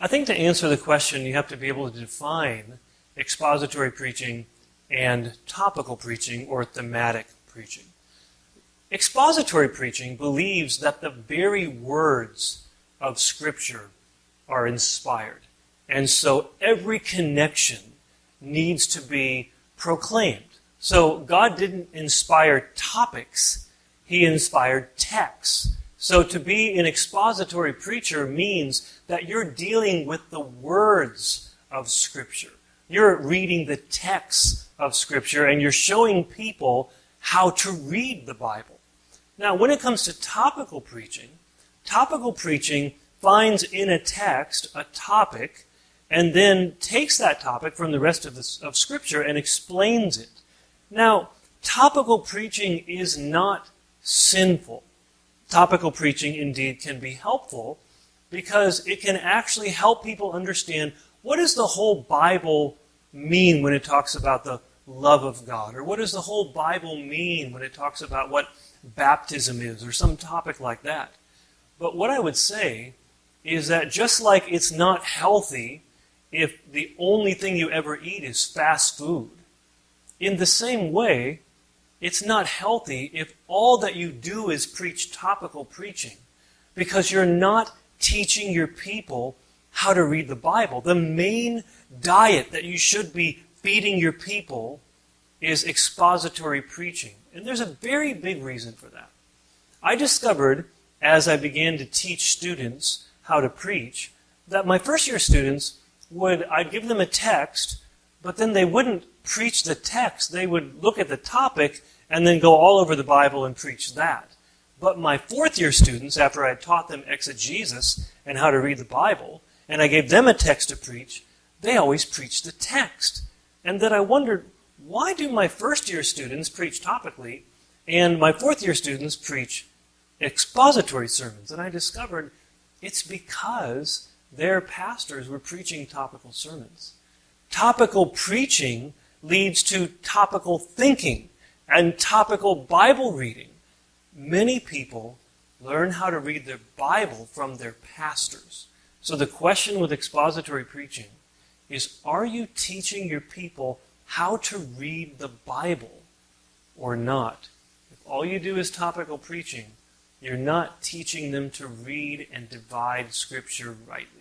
I think to answer the question, you have to be able to define expository preaching and topical preaching or thematic preaching. Expository preaching believes that the very words of Scripture are inspired. And so every connection needs to be proclaimed. So God didn't inspire topics, He inspired texts. So to be an expository preacher means that you're dealing with the words of Scripture. You're reading the texts of Scripture and you're showing people how to read the Bible. Now, when it comes to topical preaching finds in a text a topic and then takes that topic from the rest of Scripture and explains it. Now, topical preaching is not sinful. Topical preaching indeed can be helpful because it can actually help people understand what does the whole Bible mean when it talks about the love of God, or what does the whole Bible mean when it talks about what baptism is, or some topic like that. But what I would say is that just like it's not healthy if the only thing you ever eat is fast food, in the same way, it's not healthy if all that you do is preach topical preaching, because you're not teaching your people how to read the Bible. The main diet that you should be feeding your people is expository preaching. And there's a very big reason for that. I discovered, as I began to teach students how to preach, that my first-year students I'd give them a text, but then they wouldn't preach the text. They would look at the topic and then go all over the Bible and preach that. But my fourth-year students, after I taught them exegesis and how to read the Bible, and I gave them a text to preach, they always preached the text. And then I wondered, why do my first-year students preach topically and my fourth-year students preach expository sermons? And I discovered it's because their pastors were preaching topical sermons. Topical preaching leads to topical thinking and topical Bible reading. Many people learn how to read their Bible from their pastors. So the question with expository preaching is, are you teaching your people how to read the Bible or not? If all you do is topical preaching, you're not teaching them to read and divide Scripture rightly.